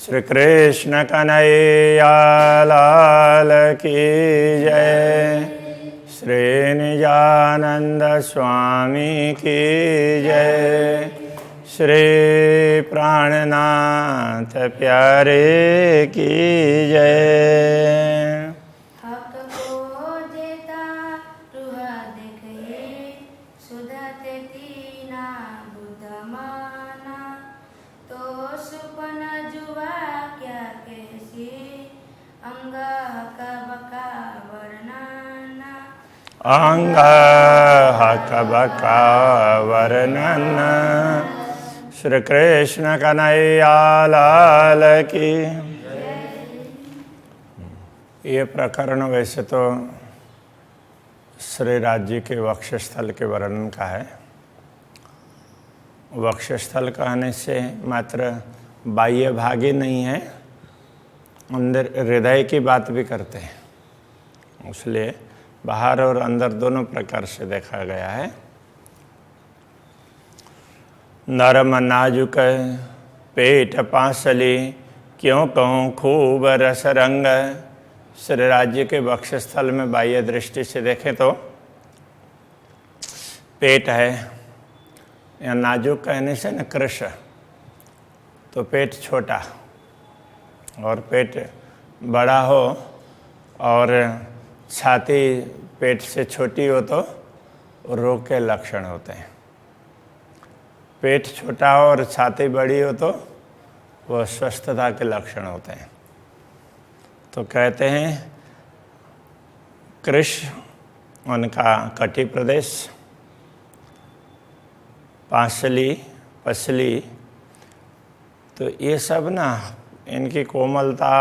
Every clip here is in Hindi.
श्री कृष्ण कन्हैया लाल की जय। श्री निजानंद स्वामी की जय। श्री प्राणनाथ प्यारे की जय। हक को देता रुहा देखे सुधते तीना बुधमाना तो सुपन जुआ क्या कैसी अंग हक बका वर्णना अंग हक बका वर्णन। श्री कृष्ण कन्हैया लाल की। ये प्रकरण वैसे तो श्री राज्य के वक्षस्थल के वर्णन का है। वक्षस्थल कहने से मात्र बाह्य भाग ही नहीं है, अंदर हृदय की बात भी करते हैं, इसलिए बाहर और अंदर दोनों प्रकार से देखा गया है। नरम नाजुक पेट पांसली क्यों कहूँ खूब रस रंग। श्री राज्य के वक्षस्थल में बाह्य दृष्टि से देखें तो पेट है, या नाजुक कहने से न कृश, तो पेट छोटा और पेट बड़ा हो और छाती पेट से छोटी हो तो रोग के लक्षण होते हैं। पेट छोटा हो और छाती बड़ी हो तो वह स्वस्थता के लक्षण होते हैं। तो कहते हैं कृश उनका कटी प्रदेश, पांसली पसली, तो ये सब ना इनकी कोमलता,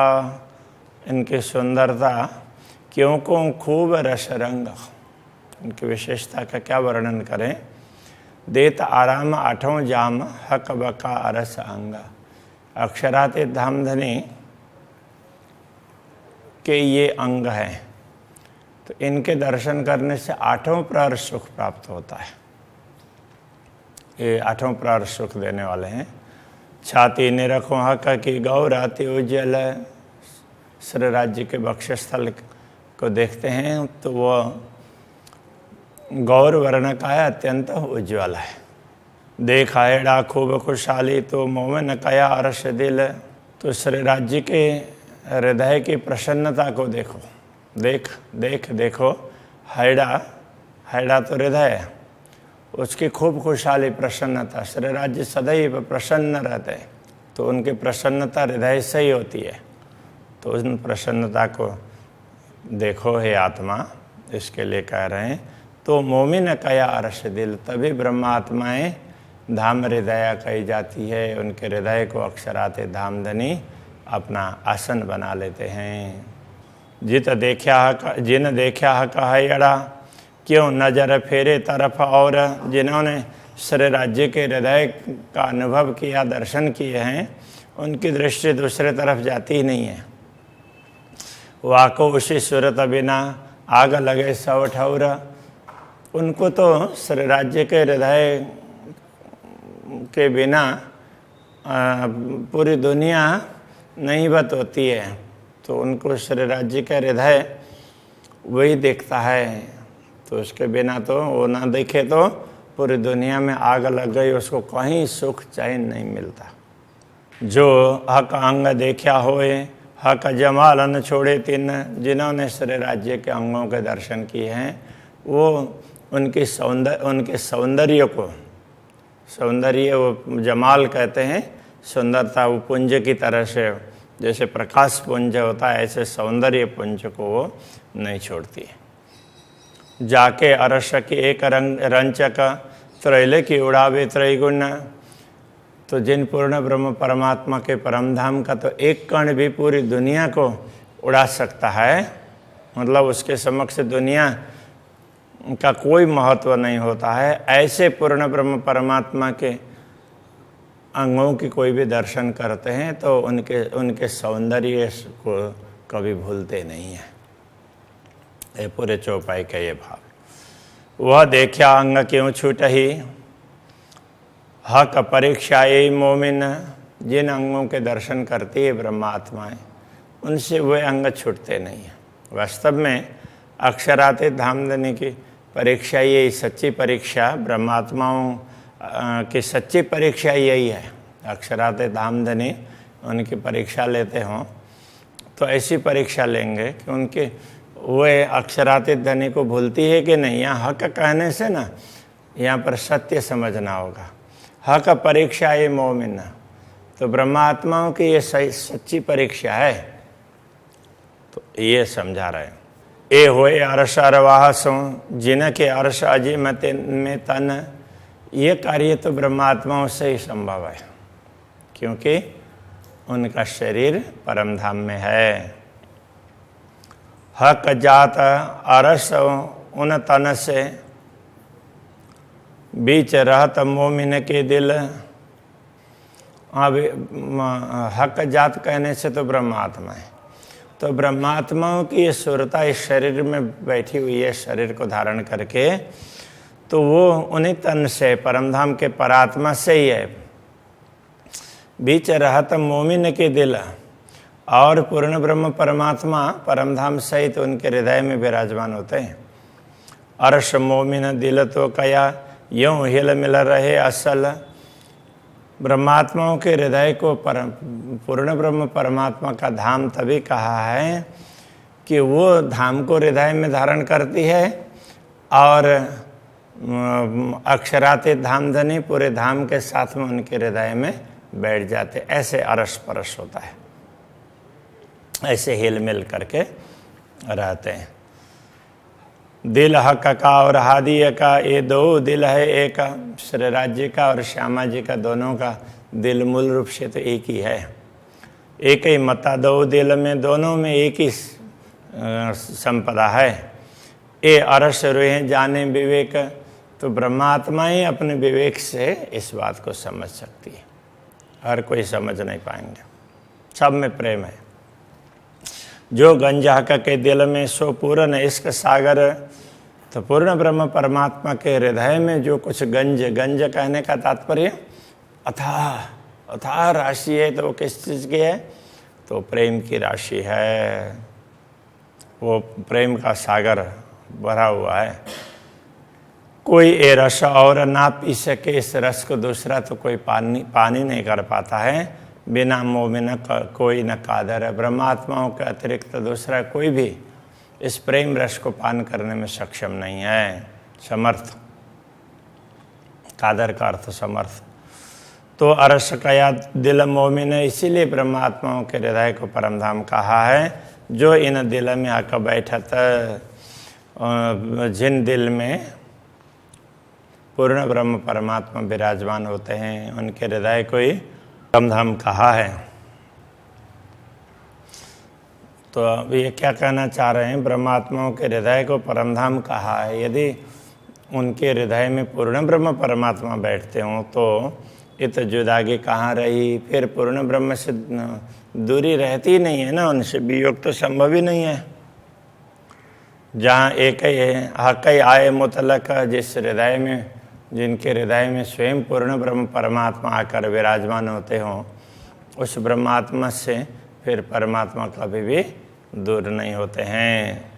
इनकी सुंदरता क्यों को खूब रस रंग, इनकी विशेषता का क्या वर्णन करें। देत आराम आठों जाम हक बका अरस अंग। अक्षराते धामधनी के ये अंग हैं, तो इनके दर्शन करने से आठों प्रहर सुख प्राप्त होता है। ये आठों प्रहर सुख देने वाले हैं। छाती निरखो हक की गौराति उज्जवल। श्री राज्य के वक्षस्थल को देखते हैं तो वह गौर वर्ण का है, अत्यंत उज्ज्वल है। देखा एड़ा खूब खुशहाली तो मोमन कया अरस दिल। तो श्री राज्य के हृदय की प्रसन्नता को देखो, देखो हैड़ा तो हृदय है, उसकी खूब खुशहाली प्रसन्नता। श्री राज्य सदैव प्रसन्न रहते हैं, तो उनकी प्रसन्नता हृदय से ही होती है। तो उन प्रसन्नता को देखो हे आत्मा, इसके लिए कह रहे हैं। तो मोमिन कया अरस दिल, तभी ब्रह्मात्माएं धाम हृदय कही जाती है। उनके हृदय को अक्षराते धामधनी अपना आसन बना लेते हैं। जिन देखा हयड़ा क्यों नजर फेरे तरफ। और जिन्होंने श्री राज्य के हृदय का अनुभव किया, दर्शन किए हैं, उनकी दृष्टि दूसरे तरफ जाती ही नहीं है। वाको उसी सूरत बिना आग लगे सौ ठौर। उनको तो श्री राज्य के हृदय के बिना पूरी दुनिया नहीं बत होती है, तो उनको श्री राज्य का हृदय वही देखता है। तो उसके बिना तो वो ना देखे तो पूरी दुनिया में आग लग गई, उसको कहीं सुख चैन नहीं मिलता। जो हक अंग देखा होए हक जमाल न छोड़े तिन। जिन्होंने श्री राज्य के अंगों के दर्शन किए हैं, वो उनके सौंदर्य को, सौंदर्य वो जमाल कहते हैं, सुंदरता, वो पुंज की तरह से जैसे प्रकाश पुंज होता है, ऐसे सौंदर्य पुंज को वो नहीं छोड़ती है। जाके अरस की एक रंचक त्रैले की उड़ावे त्रैगुण। तो जिन पूर्ण ब्रह्म परमात्मा के परमधाम का तो एक कण भी पूरी दुनिया को उड़ा सकता है, मतलब उसके समक्ष दुनिया का कोई महत्व नहीं होता है। ऐसे पूर्ण ब्रह्म परमात्मा के अंगों की कोई भी दर्शन करते हैं तो उनके सौंदर्य को कभी भूलते नहीं हैं। ये पूरे चौपाई का ये भाव। वह देखा अंग क्यों छूटही हक परीक्षा ये मोमिन। जिन अंगों के दर्शन करती है ब्रह्मात्माएं, उनसे वे अंग छूटते नहीं हैं। वास्तव में अक्षरातीत धामधनी की परीक्षा, यही सच्ची परीक्षा, ब्रह्मात्माओं की सच्ची परीक्षा यही है। अक्षरातीत धामधनी उनकी परीक्षा लेते हों तो ऐसी परीक्षा लेंगे कि उनके वे अक्षरातीत धनी को भूलती है कि नहीं। यहाँ हक कहने से ना, यहाँ पर सत्य समझना होगा। हक परीक्षा ये मोमिन, तो ब्रह्मात्माओं की ये सच्ची परीक्षा है, तो ये समझा रहे हैं। ए होए अर्श अरवाहसों जिनके अर्श अजय में तन, ये कार्य तो ब्रह्मात्माओं से ही संभव है, क्योंकि उनका शरीर परम धाम में है। हक जात अरस उन तन से, बीच रहत मोमिन के दिल। अब हक जात कहने से तो ब्रह्मात्मा है, तो ब्रह्मात्माओं की ये सुरता इस शरीर में बैठी हुई है, शरीर को धारण करके, तो वो उन्हीं तन से, परमधाम के परात्मा से ही है। बीच रहत मोमिन के दिल, और पूर्ण ब्रह्म परमात्मा परमधाम सहित उनके हृदय में विराजमान होते हैं। अर्श मोमिन दिल तो कया यूं हिल मिल रहे असल। ब्रह्मात्माओं के हृदय को पूर्ण ब्रह्म परमात्मा का धाम तभी कहा है कि वो धाम को हृदय में धारण करती है, और अक्षरातीत धामधनी पूरे धाम के साथ में उनके हृदय में बैठ जाते। ऐसे अरस परस होता है, ऐसे हिल मिल करके रहते हैं। दिल हक का और हादिया का, ये दो दिल है एक। श्री राज्य का और श्यामा जी का दोनों का दिल मूल रूप से तो एक ही है, एक ही मता दो दिल में, दोनों में एक ही संपदा है। ए अरस रोहे जाने विवेक, तो ब्रह्मात्मा ही अपने विवेक से इस बात को समझ सकती है, हर कोई समझ नहीं पाएंगे। सब में प्रेम है। जो गंज हक के दिल में सो पूर्ण इश्क सागर, तो पूर्ण ब्रह्म परमात्मा के हृदय में जो कुछ गंज, गंज कहने का तात्पर्य अथाह अथाह राशि है, तो वो किस चीज़ की है? तो प्रेम की राशि है, वो प्रेम का सागर भरा हुआ है। कोई ये रस और ना पी सके इस रस को दूसरा, तो कोई पानी नहीं कर पाता है। बिना मोह में न कोई न कादर है। ब्रह्मात्माओं के अतिरिक्त दूसरा कोई भी इस प्रेम रस को पान करने में सक्षम नहीं है, समर्थ। कादर का अर्थ समर्थ। तो अरस कया दिल मोमिन, इसीलिए ब्रह्मात्माओं के हृदय को परमधाम कहा है। जो इन दिल में आकर बैठत, जिन दिल में पूर्ण ब्रह्म परमात्मा विराजमान होते हैं, उनके हृदय को ही परमधाम कहा है। तो अब ये क्या कहना चाह रहे हैं? ब्रह्मात्माओं के हृदय को परमधाम कहा है। यदि उनके हृदय में पूर्ण ब्रह्म परमात्मा बैठते हों तो ये तो जुदागी कहाँ रही? फिर पूर्ण ब्रह्म से दूरी रहती नहीं है ना, उनसे वियोग तो संभव ही नहीं है। जहाँ एक ही है, हक ही आए मुतलक, जिस हृदय में, जिनके हृदय में स्वयं पूर्ण ब्रह्म परमात्मा आकर विराजमान होते हों, उस ब्रह्मात्मा से फिर परमात्मा कभी भी दूर नहीं होते हैं।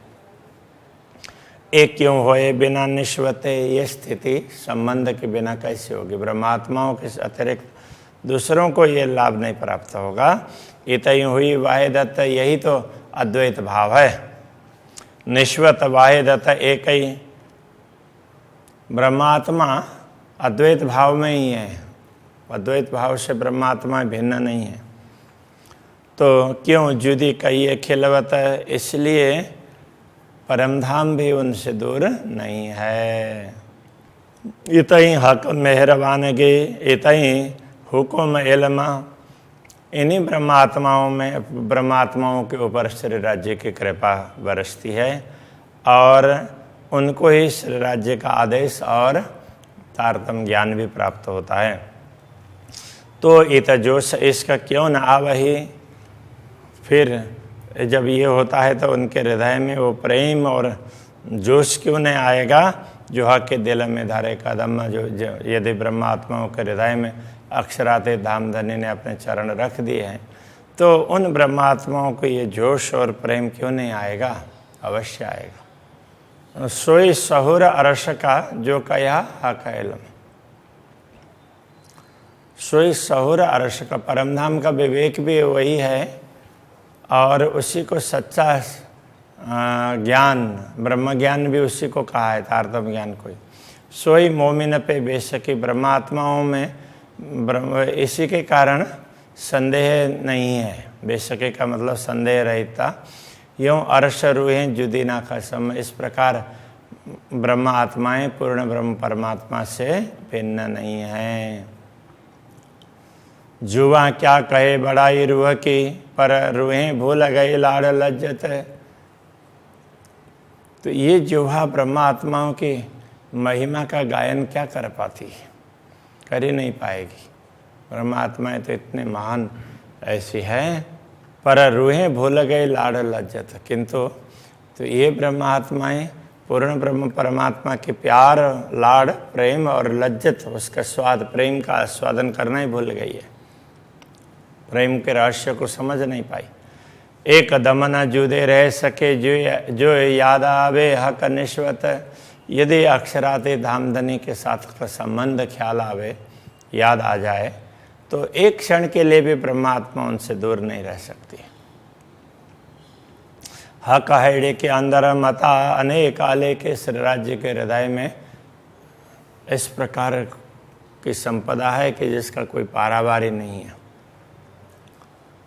एक क्यों होए बिना निश्वते, ये स्थिति संबंध के बिना कैसे होगी? ब्रह्मात्माओं के अतिरिक्त दूसरों को ये लाभ नहीं प्राप्त होगा। इतई हुई वाहिदत, यही तो अद्वैत भाव है। निश्वत वाहिदत एक ही, ब्रह्मात्मा अद्वैत भाव में ही है। अद्वैत भाव से ब्रह्मात्मा भिन्न नहीं है। तो क्यों जुदी कहिए खिलवत, इसलिए परमधाम भी उनसे दूर नहीं है। इतई हक मेहरबान गे, इतई हुकुम इल्मा, इन्हीं ब्रह्मात्माओं के ऊपर श्री राज्य की कृपा बरसती है, और उनको ही श्री राज्य का आदेश और तारतम ज्ञान भी प्राप्त होता है। तो इत जोश इसका क्यों न आवही, फिर जब ये होता है तो उनके हृदय में वो प्रेम और जोश क्यों नहीं आएगा? जुहा के दिल में धारे कदम, जो यदि ब्रह्मात्माओं के हृदय में अक्षराते धामधनी ने अपने चरण रख दिए हैं, तो उन ब्रह्मात्माओं को ये जोश और प्रेम क्यों नहीं आएगा? अवश्य आएगा। सोई सहुर अरस का जो कया हक इल्म, सोई सहुर अरस का, परमधाम का विवेक भी वही है और उसी को सच्चा ज्ञान, ब्रह्म ज्ञान भी उसी को कहा है, तारतम ज्ञान को। सोई मोमिन पे बेशकी, ब्रह्मात्माओं में इसी के कारण संदेह नहीं है। बेशकी का मतलब संदेह रहता। यूँ अर्श रूहें जुदी ना खसम, इस प्रकार ब्रह्म आत्माएं पूर्ण ब्रह्म परमात्मा से भिन्न नहीं हैं। जुआ क्या कहे बड़ाई रूह की, पर रूहें भूल गई लाड़ लज्जत। तो ये जुहा ब्रह्म आत्माओं की महिमा का गायन क्या कर पाती है? कर ही नहीं पाएगी। ब्रह्म आत्माएं तो इतने महान ऐसी हैं, पर रूहें भूल गई लाड़ लज्जत। किंतु तो ये ब्रह्म आत्माएं पूर्ण ब्रह्म परमात्मा के प्यार, लाड़, प्रेम और लज्जत, उसका स्वाद, प्रेम का आस्वादन करना ही भूल गई है। प्रेम के रहस्य को समझ नहीं पाई। एक दम न जुदे रह सके, जो याद आवे हक निश्वत। यदि अक्षराते धामधनी के साथ का संबंध ख्याल आवे, याद आ जाए, तो एक क्षण के लिए भी ब्रह्मात्मा उनसे दूर नहीं रह सकती। हक हैड़े के अंदर मता अनेक आले के श्री राज्य के हृदय में इस प्रकार की संपदा है कि जिसका कोई पारावारी नहीं है।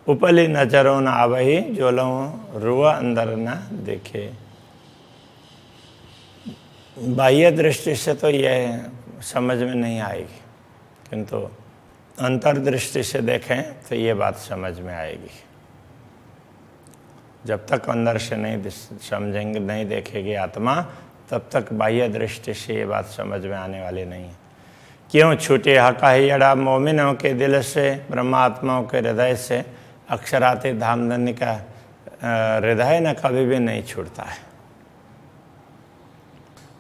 उपली नजरों न आवही, जोलों रुआ अंदर न देखे। बाह्य दृष्टि से तो यह समझ में नहीं आएगी, किंतु अंतर्दृष्टि से देखें तो ये बात समझ में आएगी। जब तक अंदर से नहीं समझेंगे, नहीं देखेगी आत्मा, तब तक बाह्य दृष्टि से ये बात समझ में आने वाली नहीं है। क्यों छूटे हकाहियड़ा मोमिनों के दिल से, ब्रह्मात्माओं के हृदय से अक्षराते धामधनी का हृदय न कभी भी नहीं छूटता है।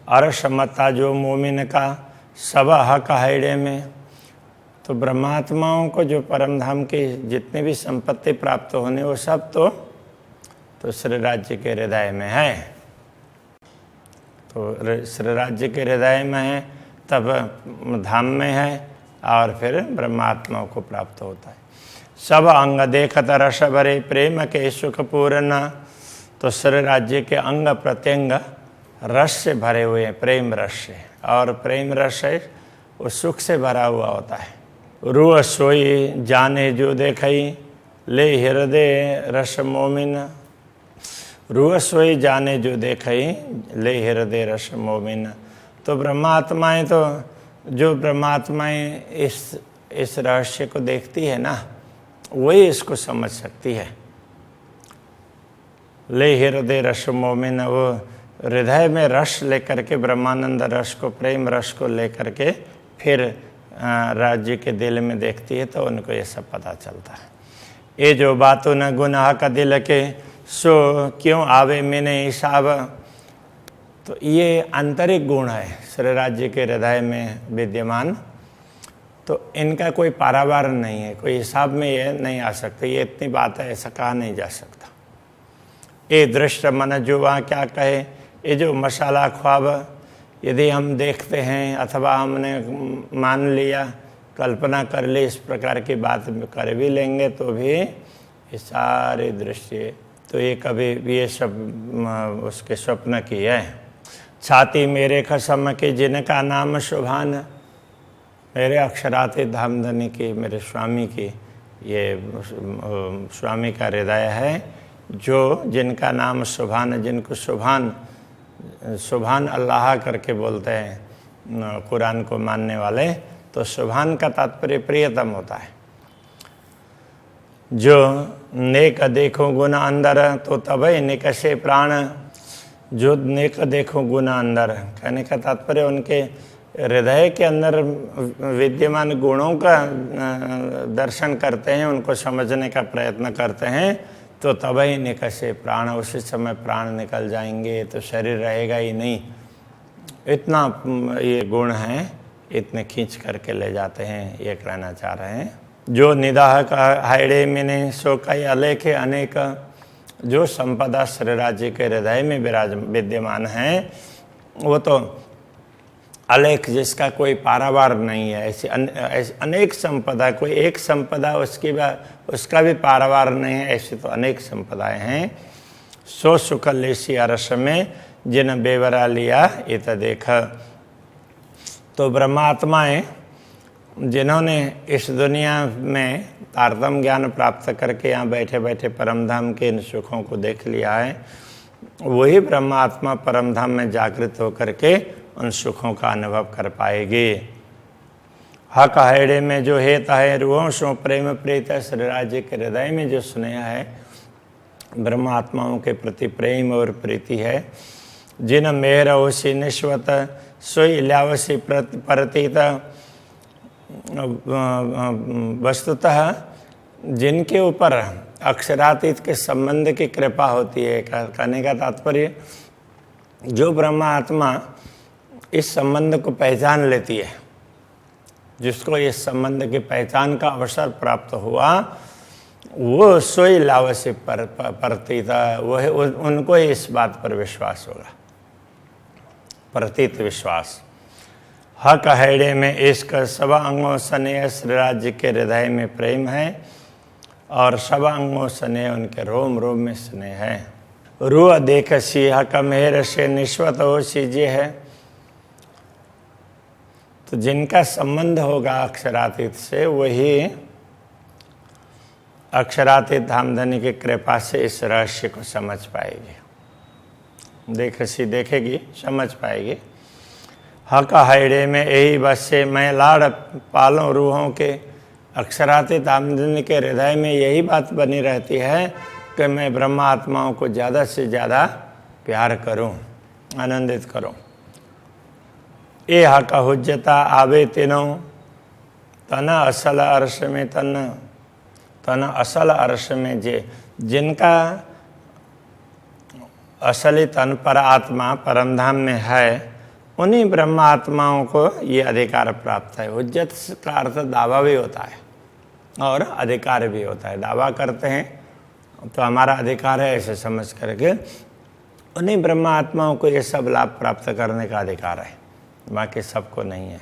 अरसमता जो मोमिन का सब हक हैड़े में, तो ब्रह्मात्माओं को जो परमधाम की जितनी भी संपत्ति प्राप्त होने, वो सब तो श्री राज्य के हृदय में है। तो श्री राज्य के हृदय में है, तब धाम में है, और फिर ब्रह्मात्माओं को प्राप्त होता है। सब अंग देखत रस भरे, प्रेम के सुख पूर्ण। तो श्री राज्य के अंग प्रत्यंग रस से भरे हुए हैं, प्रेम रस से, और प्रेम रस है वो सुख से भरा हुआ होता है। रूह सोई जाने जो देखई, ले हृदय रस मोमिन। रूह सोई जाने जो देखई, ले हृदय रस मोमिन। तो ब्रह्मात्माएं, तो जो ब्रह्मात्माएं इस रहस्य को देखती है ना, वही इसको समझ सकती है। ले हृदय रस मोमिन, वो हृदय में रस लेकर के, ब्रह्मानंद रस को, प्रेम रस को लेकर के फिर राज्य के दिल में देखती है, तो उनको ये सब पता चलता है। ये जो बातों न गुनाह का दिल के, सो क्यों आवे मैंने हिसाब। तो ये आंतरिक गुण है श्री राज्य के हृदय में विद्यमान, तो इनका कोई पारावार नहीं है, कोई हिसाब में ये नहीं आ सकते। ये इतनी बात है, ऐसा कहा नहीं जा सकता। ये दृष्ट मन जुआ क्या कहे, ये जो मसाला ख्वाब यदि हम देखते हैं, अथवा हमने मान लिया, कल्पना कर ली, इस प्रकार की बात कर भी लेंगे, तो भी ये सारी दृष्टि, तो ये कभी ये सब उसके स्वप्न की है। छाती मेरे कसम के जिनका नाम शुभान, मेरे अक्षराते धामधनी की, मेरे स्वामी की, ये स्वामी का हृदय है, जो जिनका नाम सुभान, जिनको सुभान, सुभान अल्लाह करके बोलते हैं कुरान को मानने वाले। तो सुभान का तात्पर्य प्रियतम होता है। जो नेक देखो गुना अंदर, तो तभी निकशे प्राण। जो नेक देखो गुना अंदर, कहने का तात्पर्य उनके हृदय के अंदर विद्यमान गुणों का दर्शन करते हैं, उनको समझने का प्रयत्न करते हैं, तो तभी निकशे प्राण, उसी समय प्राण निकल जाएंगे, तो शरीर रहेगा ही नहीं। इतना ये गुण हैं, इतने खींच करके ले जाते हैं, ये कहना चाह रहे हैं। जो निदाह का हाइडे मैंने सो कई अलेख अनेक, जो संपदा श्री राज्य के हृदय में विद्यमान है वो तो अलेख, जिसका कोई पारावार नहीं है। ऐसी अनेक संपदा, कोई एक संपदा उसका भी पारावार नहीं है, ऐसी तो अनेक संपदाएं हैं। सो सुकलेशी अरस में जिन बेवरा लिया इत देख। तो ब्रह्मात्माएं जिन्होंने इस दुनिया में तारतम ज्ञान प्राप्त करके यहाँ बैठे बैठे परमधाम के इन सुखों को देख लिया है, वही ब्रह्मात्मा परमधाम में जागृत होकर के उन सुखों का अनुभव कर पाएगी। हक हैड़े में जो हेत है रूहों सो प्रेम प्रीत, श्री राज्य के हृदय में जो स्नेह है, ब्रह्मात्माओं के प्रति प्रेम और प्रीति है। जिन मेहर ओसी निश्वत सोई इल्यावसी प्रतीत, वस्तुतः जिनके ऊपर अक्षरातीत के संबंध की कृपा होती है। कहने का तात्पर्य, जो ब्रह्मात्मा इस संबंध को पहचान लेती है, जिसको इस संबंध की पहचान का अवसर प्राप्त हुआ, वो सोई लावसी प्रतीत, वह उनको इस बात पर विश्वास होगा, प्रतीत विश्वास। हक हैड़े में इश्क, सब अंगों स्नेह श्री राज्य के हृदय में प्रेम है, और सब अंगों स्नेह उनके रोम रोम में स्नेह है। रूह देख सी हक मेहर से निश्वत हो सीजे है। तो जिनका संबंध होगा अक्षरातीत से, वही अक्षरातीत धामधनी की कृपा से इस रहस्य को समझ पाएगी। देखेगी, समझ पाएगी। हक हैड़े में यही बस से मैं लाड़ पालूं रूहों के, अक्षरातीत धामधनी के हृदय में यही बात बनी रहती है कि मैं ब्रह्मा आत्माओं को ज़्यादा से ज़्यादा प्यार करूं, आनंदित करूं। ए हक हुज्जता आवे तीनों तन असल अर्श में, तन असल अर्श में जिनका असली तन पर आत्मा परमधाम में है, उन्हीं ब्रह्म आत्माओं को ये अधिकार प्राप्त है। हुज्जत का अर्थ दावा भी होता है और अधिकार भी होता है। दावा करते हैं तो हमारा अधिकार है, ऐसे समझ करके उन्हीं ब्रह्म आत्माओं को ये सब लाभ प्राप्त करने का अधिकार है, बाकी सबको नहीं है।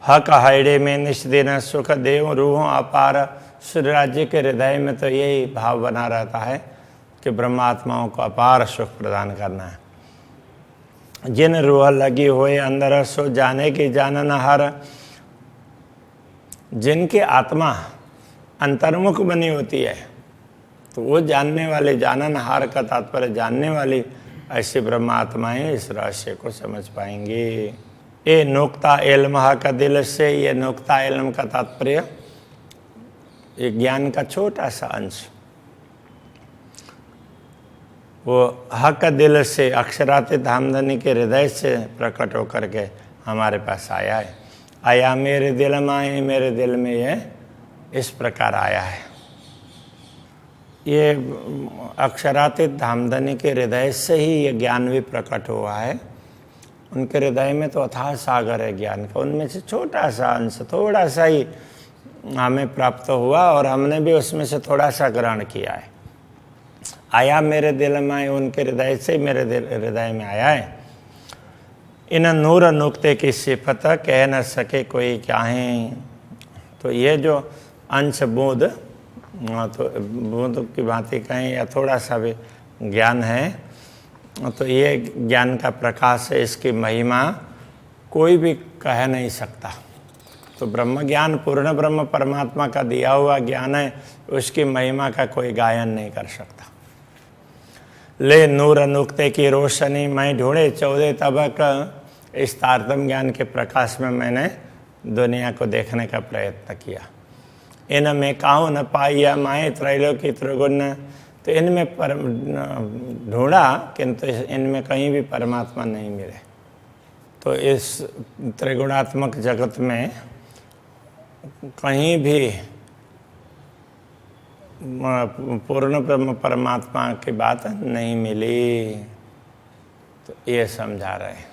हक हैड़े में निष्दिन सुख देव रूहों अपार, श्री राज्य के हृदय में तो यही भाव बना रहता है कि ब्रह्मात्माओं को अपार सुख प्रदान करना है। जिन रूह लगी हुए अंदर सो जाने की जानन हर, जिनकी आत्मा अंतर्मुख बनी होती है तो वो जानने वाले, जानन हार का तात्पर्य जानने वाली, ऐसी ब्रह्मात्माएं इस रहस्य को समझ पाएंगी। ये नुक्ता इल्म का दिल से, ये नुक्ता इल्म का तात्पर्य ये ज्ञान का छोटा सा अंश, वो हक दिल से अक्षरातीत धामधनी के हृदय से प्रकट होकर के हमारे पास आया है। आया मेरे दिल में, आए मेरे दिल में, ये इस प्रकार आया है। ये अक्षरातीत धामधनी के हृदय से ही ये ज्ञान भी प्रकट हुआ है। उनके हृदय में तो अथाह सागर है ज्ञान का, उनमें से छोटा सा अंश, थोड़ा सा ही हमें प्राप्त हुआ और हमने भी उसमें से थोड़ा सा ग्रहण किया है। आया मेरे दिल में, उनके हृदय से मेरे हृदय में आया है। इन नूर नुक्ते की सिफत कह न सके कोई क्या है। तो ये जो अंश बूंद, तो बूंद की भांति कहें या थोड़ा सा भी ज्ञान है, तो ये ज्ञान का प्रकाश है, इसकी महिमा कोई भी कह नहीं सकता। तो ब्रह्म ज्ञान पूर्ण ब्रह्म परमात्मा का दिया हुआ ज्ञान है, उसकी महिमा का कोई गायन नहीं कर सकता। ले नूर नुक्ते की रोशनी मैं ढूंढे 14 तबक, इस तारतम ज्ञान के प्रकाश में मैंने दुनिया को देखने का प्रयत्न किया। इन में काहू न पाइया माए त्रैलोकी त्रिगुण, तो इनमें ढूंढा किंतु इनमें कहीं भी परमात्मा नहीं मिले। तो इस त्रिगुणात्मक जगत में कहीं भी पूर्ण ब्रह्म परमात्मा की बात नहीं मिली। तो ये समझा रहे हैं।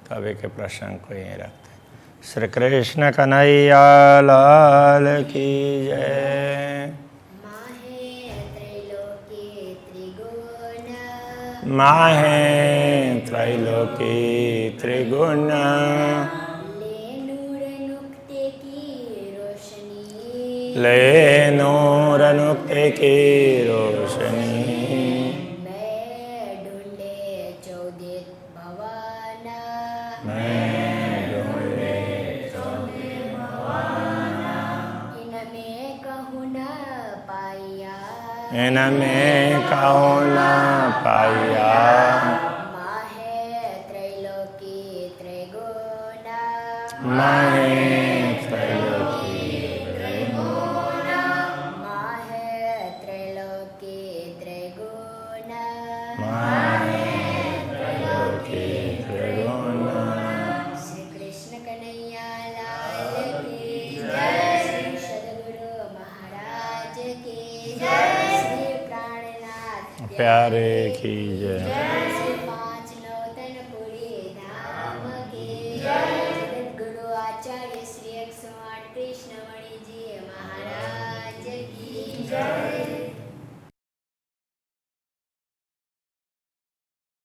तो अभी के प्रसंग को यहीं रखते हैं। श्री कृष्ण कन्हैया लाल की जय। माहे त्रैलोकी त्रिगुण ले नूर नुक्ते की रोशनी इनमें कहूँ न पाया। माहे त्रैलोकी त्रिगुण श्री कृष्ण कन्हैया लाल की जय। श्री सद्गुरु महाराज की जय। श्री प्राणनाथ प्यारे की जय।